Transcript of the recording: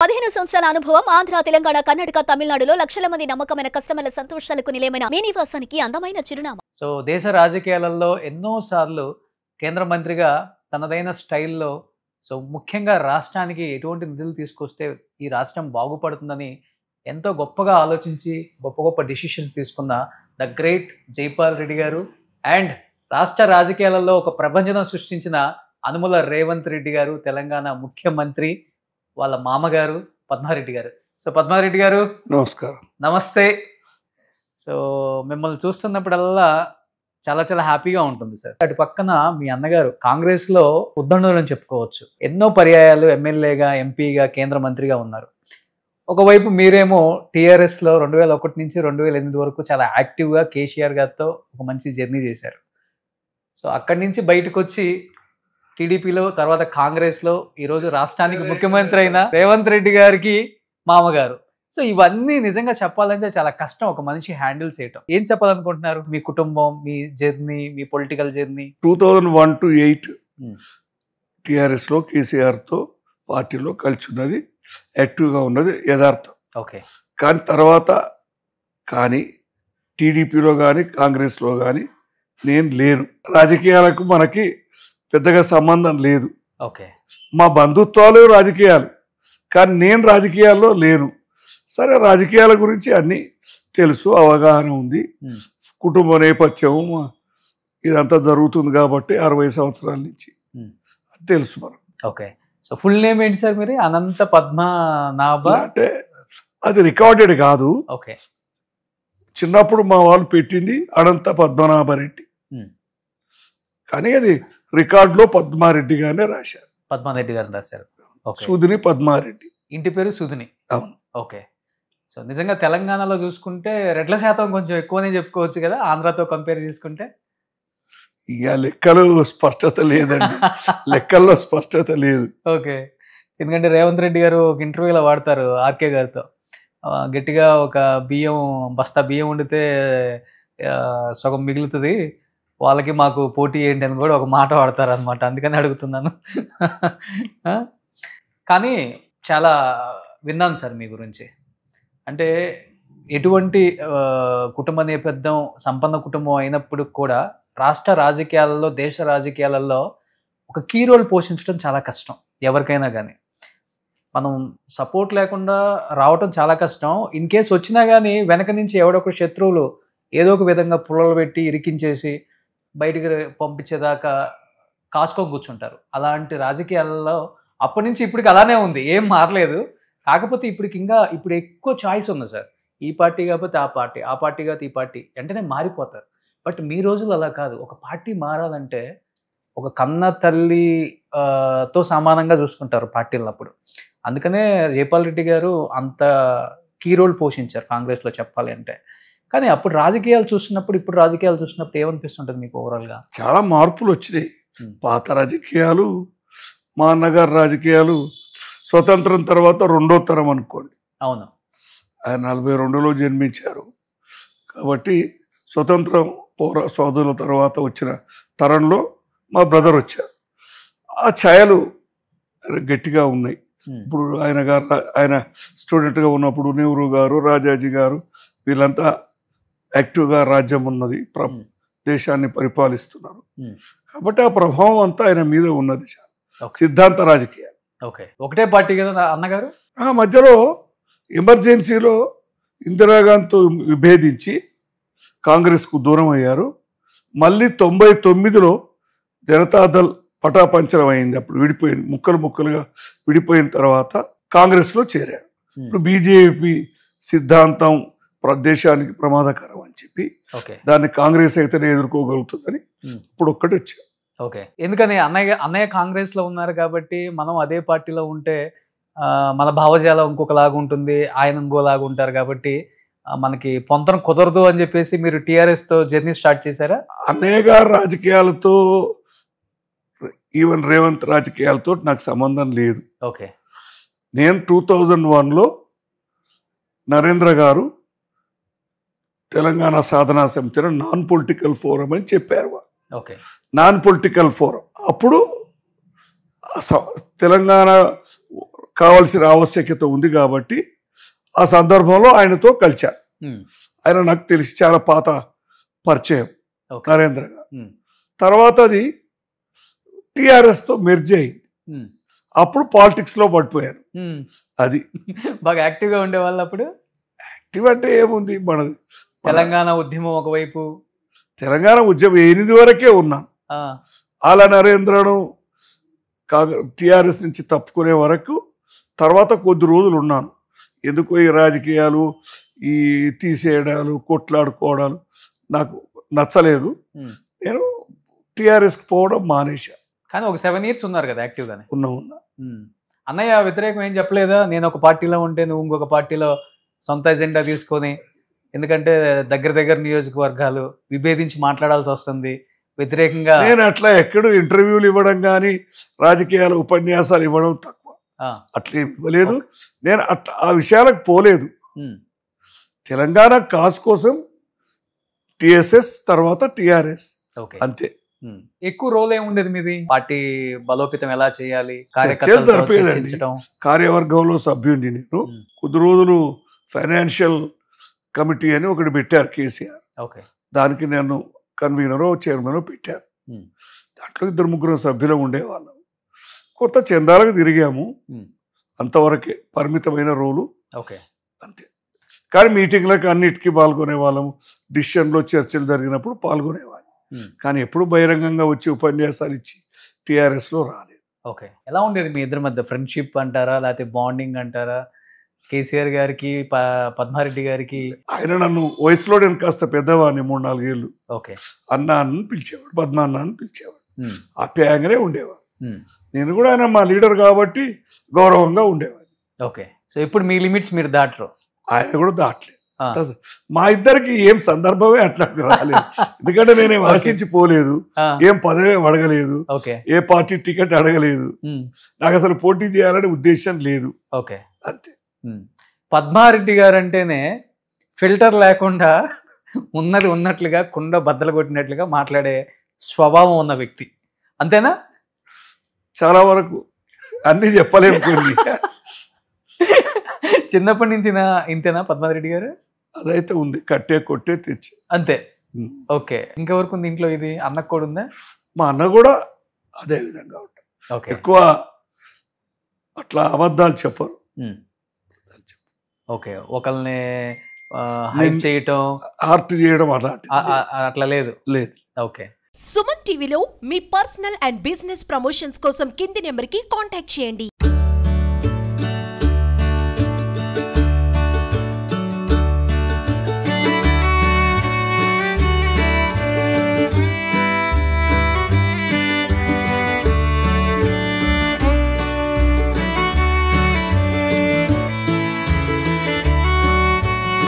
15 సంవత్సరాల అనుభవం ఆంధ్ర, తెలంగాణ, కర్ణాటక, తమిళనాడులో లక్షల మంది నమ్మకమైన కస్టమర్ల సంతోషాలకు నిలయమైన మీ నివాసానికి అందమైన చిరునామా. సో దేశ రాజకీయాలలో ఎన్నో సార్లు కేంద్ర మంత్రిగా తనదైన స్టైల్లో ముఖ్యంగా రాష్ట్రానికి ఎటువంటి నిధులు తీసుకొస్తే ఈ రాష్ట్రం బాగుపడుతుందని ఎంతో గొప్పగా ఆలోచించి గొప్ప డిసిషన్స్ తీసుకున్న ద గ్రేట్ జైపాల్ రెడ్డి గారు అండ్ రాష్ట్ర రాజకీయాలలో ఒక ప్రపంచం సృష్టించిన అనుముల రేవంత్ రెడ్డి గారు, తెలంగాణ ముఖ్యమంత్రి వాళ్ళ మామగారు పద్మారెడ్డి గారు. సో పద్మారెడ్డి గారు నమస్కారం. నమస్తే. సో మిమ్మల్ని చూస్తున్నప్పుడల్లా చాలా చాలా హ్యాపీగా ఉంటుంది సార్. అటు పక్కన మీ అన్నగారు కాంగ్రెస్లో ఉద్దండులు అని చెప్పుకోవచ్చు. ఎన్నో పర్యాయాలు ఎమ్మెల్యేగా, ఎంపీగా, కేంద్ర మంత్రిగా ఉన్నారు. ఒకవైపు మీరేమో టీఆర్ఎస్లో 2001 నుంచి 2008 వరకు చాలా యాక్టివ్గా కేసీఆర్ గారితో ఒక మంచి జర్నీ చేశారు. సో అక్కడి నుంచి బయటకు వచ్చి టీడీపీలో, తర్వాత కాంగ్రెస్లో, ఈరోజు రాష్ట్రానికి ముఖ్యమంత్రి అయిన రేవంత్ రెడ్డి గారికి మామగారు. సో ఇవన్నీ నిజంగా చెప్పాలంటే చాలా కష్టం ఒక మనిషి హ్యాండిల్ చేయటం. ఏం చెప్పాలనుకుంటున్నారు? మీ కుటుంబం, మీ జర్నీ, మీ పొలిటికల్ జర్నీ. 2001 to 2008 టీఆర్ఎస్లో కేసీఆర్తో పార్టీలో కలిసి ఉన్నది, యాక్టివ్గా ఉన్నది యథార్థం. ఓకే. కానీ తర్వాత టీడీపీలో కానీ కాంగ్రెస్లో కానీ నేను లేను. రాజకీయాలకు మనకి పెద్దగా సంబంధం లేదు. ఓకే. మా బంధుత్వాలు రాజకీయాలు, కానీ నేను రాజకీయాల్లో లేను. సరే, రాజకీయాల గురించి అన్నీ తెలుసు, అవగాహన ఉంది. కుటుంబ నేపథ్యం ఇదంతా జరుగుతుంది కాబట్టి 60 సంవత్సరాల నుంచి తెలుసు మనం. ఓకే. సో ఫుల్ నేమ్ ఏంటి సార్ మీరు? అనంత పద్మనాభ అంటే అది రికార్డెడ్ కాదు. ఓకే. చిన్నప్పుడు మా వాళ్ళు పెట్టింది అనంత పద్మనాభరెడ్డి, కానీ అది రికార్డులో పద్మారెడ్డి గానే రాశారు. పద్మారెడ్డి గారు రాశారు. సుధిని పద్మారెడ్డి. ఇంటి పేరు సుధిని. అవును. ఓకే. సో నిజంగా తెలంగాణలో చూసుకుంటే రెడ్ల శాతం కొంచెం ఎక్కువనే చెప్పుకోవచ్చు కదా, ఆంధ్రాతో కంపేర్ చేసుకుంటే. ఇక లెక్కలు స్పష్టత లేదండి, లెక్కల్లో స్పష్టత లేదు. ఓకే. ఎందుకంటే రేవంత్ రెడ్డి గారు ఒక ఇంటర్వ్యూలో వాడతారు ఆర్కే గారితో, గట్టిగా ఒక బస్తా బియ్యం వండితే సగం మిగులుతుంది, వాళ్ళకి మాకు పోటీ ఏంటి అని కూడా ఒక మాట వాడతారు అనమాట. అందుకని అడుగుతున్నాను. కానీ చాలా విన్నాను సార్ మీ గురించి. అంటే ఎటువంటి కుటుంబ నేపథ్యం, సంపన్న కుటుంబం అయినప్పుడు కూడా రాష్ట్ర రాజకీయాలలో, దేశ రాజకీయాలలో ఒక కీ రోల్ పోషించడం చాలా కష్టం ఎవరికైనా కానీ. మనం సపోర్ట్ లేకుండా రావటం చాలా కష్టం. ఇన్ కేసు వచ్చినా కానీ వెనక నుంచి ఎవడొక శత్రువులు ఏదో ఒక విధంగా పుల్లలు పెట్టి ఇరికించేసి బయటికి పంపించేదాకా కాసుకొని కూర్చుంటారు. అలాంటి రాజకీయాలలో అప్పటి నుంచి ఇప్పటికి అలానే ఉంది, ఏం మారలేదు. కాకపోతే ఇప్పుడు ఎక్కువ చాయిస్ ఉంది సార్. ఈ పార్టీ కాకపోతే ఆ పార్టీ, ఆ పార్టీ కాకపోతే ఈ పార్టీ, వెంటనే మారిపోతారు. బట్ మీ రోజులు అలా కాదు. ఒక పార్టీ మారాలంటే ఒక కన్న తల్లితో సమానంగా చూసుకుంటారు పార్టీలప్పుడు. అందుకనే జైపాల్ రెడ్డి గారు అంత కీ రోల్ పోషించారు కాంగ్రెస్లో చెప్పాలి అంటే. కానీ అప్పుడు రాజకీయాలు చూసినప్పుడు, ఇప్పుడు రాజకీయాలు చూసినప్పుడు ఏమనిపిస్తుంటుంది మీకు ఓవరాల్గా? చాలా మార్పులు వచ్చినాయి. పాత రాజకీయాలు, మా అన్నగారు రాజకీయాలు స్వతంత్రం తర్వాత రెండో తరం అనుకోండి. అవును. ఆయన 42లో జన్మించారు కాబట్టి స్వతంత్రం సోదరుల తర్వాత వచ్చిన తరంలో మా బ్రదర్ వచ్చారు. ఆ ఛాయలు గట్టిగా ఉన్నాయి. ఇప్పుడు ఆయన స్టూడెంట్గా ఉన్నప్పుడు నెహ్రూ గారు, రాజాజీ గారు వీళ్ళంతా యాక్టివ్గా రాజ్యం ఉన్నది, దేశాన్ని పరిపాలిస్తున్నారు. కాబట్టి ఆ ప్రభావం అంతా ఆయన మీద ఉన్నది. సిద్ధాంత రాజకీయాలు. ఓకే. ఒకటే పార్టీ కదా అన్నగారు. మధ్యలో ఎమర్జెన్సీలో ఇందిరాగాంధీతో విభేదించి కాంగ్రెస్కు దూరం అయ్యారు. మళ్ళీ 99లో జనతాదళ్ పటాపంచలం అయింది. అప్పుడు విడిపోయింది, ముక్కలుగా విడిపోయిన తర్వాత కాంగ్రెస్లో చేరారు. ఇప్పుడు బీజేపీ సిద్ధాంతం దేశానికి ప్రమాదకరం అని చెప్పి దాన్ని కాంగ్రెస్ అయితేనే ఎదుర్కోగలుగుతుందని ఇప్పుడు ఒక్కటి వచ్చారు. ఓకే. ఎందుకని అన్నయ్య కాంగ్రెస్ లో ఉన్నారు కాబట్టి మనం అదే పార్టీలో ఉంటే మన భావజాలం ఇంకొకలాగా ఉంటుంది, ఆయన ఇంకోలాగా ఉంటారు కాబట్టి మనకి పొంతన కుదరదు అని చెప్పేసి మీరు టీఆర్ఎస్ తో జర్నీ స్టార్ట్ చేశారా? అన్నయ్య గారు రాజకీయాలతో, ఈవెన్ రేవంత్ రాజకీయాలతో నాకు సంబంధం లేదు. ఓకే. నేను 2001లో నరేంద్ర గారు తెలంగాణ సాధనా సమితిని నాన్ పొలిటికల్ ఫోరం అని చెప్పారు. ఓకే. నాన్ పొలిటికల్ ఫోరం అప్పుడు తెలంగాణ కావాల్సిన ఆవశ్యకత ఉంది కాబట్టి ఆ సందర్భంలో ఆయనతో కలిశాను. ఆయన నాకు తెలిసి చాలా పాత పరిచయం నరేంద్ర గారు. తర్వాత అది టిఆర్ఎస్తో మెర్జ్ అయింది. అప్పుడు పాలిటిక్స్లో పడిపోయాను. అది బాగా యాక్టివ్గా ఉండేవాళ్ళు అప్పుడు. యాక్టివ్ అంటే ఏముంది, మనది తెలంగాణ ఉద్యమం ఒకవైపు, తెలంగాణ ఉద్యమం 8 వరకే ఉన్నాను. ఆల నరేంద్రను టిఆర్ఎస్ నుంచి తప్పుకునే వరకు, తర్వాత కొద్ది రోజులు ఉన్నాను. ఎందుకో ఈ రాజకీయాలు, ఈ తీసేయడాలు, కొట్లాడుకోవడాలు నాకు నచ్చలేదు. నేను టిఆర్ఎస్కి పోవడం మానేశాను. కానీ ఒక 7 years ఉన్నారు కదా యాక్టివ్గానే. ఉన్నా అన్నయ్య వ్యతిరేకం ఏం చెప్పలేదా? నేను ఒక పార్టీలో ఉంటే నువ్వు ఇంకొక పార్టీలో సొంత ఎజెండా తీసుకొని, ఎందుకంటే దగ్గర నియోజకవర్గాలు విభేదించి మాట్లాడాల్సి వస్తుంది, వ్యతిరేకంగా. నేను అట్లా ఎక్కడో ఇంటర్వ్యూలు ఇవ్వడం కానీ రాజకీయాల ఉపన్యాసాలు ఇవ్వడం తక్కువ, అట్లేం ఇవ్వలేదు. నేను ఆ విషయాలకు పోలేదు. తెలంగాణ కాజ్ కోసం టిఎస్ఎస్, తర్వాత టిఆర్ఎస్, అంతే. ఎక్కువ రోల్ ఏముండేది మీది? పార్టీ బలోపేతం ఎలా చేయాలి, కార్యవర్గంలో సభ్యుడిని నేను. కొద్ది రోజులు ఫైనాన్షియల్ కమిటీ అని ఒకటి పెట్టారు కేసీఆర్. దానికి నేను కన్వీనరో చైర్మనో పెట్టారు. దాంట్లో 2-3 సభ్యులు ఉండేవాళ్ళం. కొత్త చందాలకు తిరిగాము, అంతవరకే పరిమితమైన రోలు, అంతే. కానీ మీటింగ్లకు అన్నిటికీ పాల్గొనే వాళ్ళము, డిసిషన్లో చర్చలు జరిగినప్పుడు పాల్గొనేవాళ్ళం. కానీ ఎప్పుడు బహిరంగంగా వచ్చి ఉపన్యాసాలు ఇచ్చి టిఆర్ఎస్లో రాలేదు. ఓకే, ఎలా ఉండేది మీ ఇద్దరి మధ్య? ఫ్రెండ్షిప్ అంటారా, లేకపోతే బాండింగ్ అంటారా? కేసీఆర్ గారికి, పద్మారెడ్డి గారికి? ఆయన నన్ను వయసులో నేను కాస్త పెద్దవాడిని, 3-4 ఏళ్ళు. ఓకే, అన్న అని పిలిచేవాడు, పద్మ అన్న అని పిలిచేవాడు, ఆప్యాయంగానే ఉండేవాడు. నేను కూడా ఆయన మా లీడర్ కాబట్టి గౌరవంగా ఉండేవాడిని. ఓకే, సో ఇప్పుడు మీ లిమిట్స్ మీరు దాటరు, ఆయన కూడా దాటలేదు. మా ఇద్దరికి ఏం సందర్భమే అట్లా రాలేదు. ఎందుకంటే నేనేం ఆశించిపోలేదు, ఏం పదవి అడగలేదు, ఏ పార్టీ టికెట్ అడగలేదు, నాకు అసలు పోటీ చేయాలనే ఉద్దేశం లేదు. ఓకే, అంతే. పద్మారెడ్డి గారు అంటేనే ఫిల్టర్ లేకుండా ఉన్నది ఉన్నట్లుగా, కుండ బద్దలు కొట్టినట్లుగా మాట్లాడే స్వభావం ఉన్న వ్యక్తి, అంతేనా? చాలా వరకు అన్ని చెప్పలేము కొన్ని. చిన్నప్పటి నుంచి ఇంతేనా పద్మారెడ్డి గారు? అదైతే ఉంది, కట్టే కొట్టే తెచ్చి అంతే. ఓకే, ఇంకెవరికి ఉంది ఇంట్లో ఇది? అన్నకు కూడా ఉందా? మా అన్న కూడా అదే విధంగా ఉంటాడు. ఎక్కువ అట్లా అబద్ధాలు చెప్పరు. ఓకే, ఒకళ్ళని హైప్ చేయటం, ఆర్ట్ చేయడం అట్లా లేదు. ఓకే. సుమన్ టీవీలో మీ పర్సనల్ అండ్ బిజినెస్ ప్రమోషన్స్ కోసం కింది నెంబర్కి కాంటాక్ట్ చేయండి.